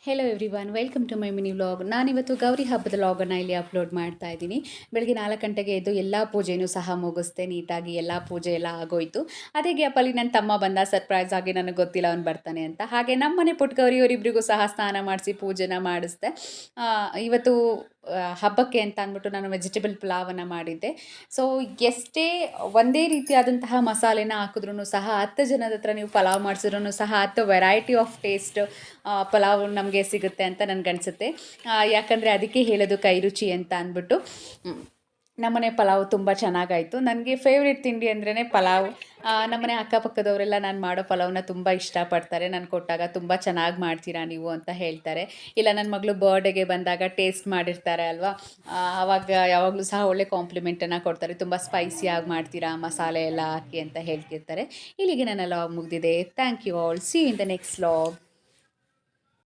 Hello everyone, welcome to my mini vlog. ನಾನಿವತ್ತು ಗೌರಿ ಹಬ್ಬದ ವ್ಲಾಗನ್ನು ಇಲ್ಲಿ ಅಪ್ಲೋಡ್ ಮಾಡ್ತಾ ಇದ್ದೀನಿ. ಬೆಳಗ್ಗೆ 4 ಗಂಟೆಗೆ ಎದ್ದು ಎಲ್ಲ ಪೂಜೆನೂ ಸಹ ಮುಗಿಸ್ದೆ. ನೀಟಾಗಿ ಎಲ್ಲ ಪೂಜೆ ಎಲ್ಲ ಆಗೋಯಿತು. ಅದೇ ಗ್ಯಾಪಲ್ಲಿ ನನ್ನ ತಮ್ಮ ಬಂದ ಸರ್ಪ್ರೈಸ್ ಆಗಿ, ನನಗೆ ಗೊತ್ತಿಲ್ಲ ಅವ್ನು ಬರ್ತಾನೆ ಅಂತ. ಹಾಗೆ ನಮ್ಮನೆ ಪುಟ್ಟ ಗೌರಿ ಅವರಿಬ್ಬರಿಗೂ ಸಹ ಸ್ನಾನ ಮಾಡಿಸಿ ಪೂಜೆನ ಮಾಡಿಸ್ದೆ. ಇವತ್ತು ಹಬ್ಬಕ್ಕೆ ಅಂತ ಅಂದ್ಬಿಟ್ಟು ನಾನು ವೆಜಿಟೇಬಲ್ ಪಲಾವನ್ನು ಮಾಡಿದ್ದೆ. ಸೊ ಎಷ್ಟೇ ಒಂದೇ ರೀತಿಯಾದಂತಹ ಮಸಾಲೆನ ಹಾಕಿದ್ರೂ ಸಹ 10 ಜನದ ಹತ್ರ ನೀವು ಪಲಾವ್ ಮಾಡಿಸಿದ್ರೂ ಸಹ 10 ವೆರೈಟಿ ಆಫ್ ಟೇಸ್ಟ್ ಪಲಾವ್ ನಮಗೆ ಸಿಗುತ್ತೆ ಅಂತ ನನಗನ್ಸುತ್ತೆ. ಯಾಕಂದರೆ ಅದಕ್ಕೆ ಹೇಳೋದು ಕೈ ರುಚಿ ಅಂತ ಅಂದ್ಬಿಟ್ಟು. ನಮ್ಮನೆ ಪಲಾವ್ ತುಂಬ ಚೆನ್ನಾಗಾಯಿತು. ನನಗೆ ಫೇವ್ರೆಟ್ ತಿಂಡಿ ಅಂದ್ರೇ ಪಲಾವ್. ನಮ್ಮನೆ ಅಕ್ಕಪಕ್ಕದವರೆಲ್ಲ ನಾನು ಮಾಡೋ ಪಲಾವ್ನ ತುಂಬ ಇಷ್ಟಪಡ್ತಾರೆ. ನಾನು ಕೊಟ್ಟಾಗ ತುಂಬ ಚೆನ್ನಾಗಿ ಮಾಡ್ತೀರಾ ನೀವು ಅಂತ ಹೇಳ್ತಾರೆ. ಇಲ್ಲ ನನ್ನ ಮಗಳು ಬರ್ಡೇಗೆ ಬಂದಾಗ ಟೇಸ್ಟ್ ಮಾಡಿರ್ತಾರೆ ಅಲ್ವಾ, ಆವಾಗ ಯಾವಾಗಲೂ ಸಹ ಒಳ್ಳೆ ಕಾಂಪ್ಲಿಮೆಂಟನ್ನು ಕೊಡ್ತಾರೆ. ತುಂಬ ಸ್ಪೈಸಿಯಾಗಿ ಮಾಡ್ತೀರಾ, ಮಸಾಲೆ ಎಲ್ಲ ಹಾಕಿ ಅಂತ ಹೇಳ್ತಿರ್ತಾರೆ. ಇಲ್ಲಿಗೆ ನನ್ನ ವ್ಲಾಗ್ ಮುಗಿದಿದೆ. Thank you all. See you in the next vlog.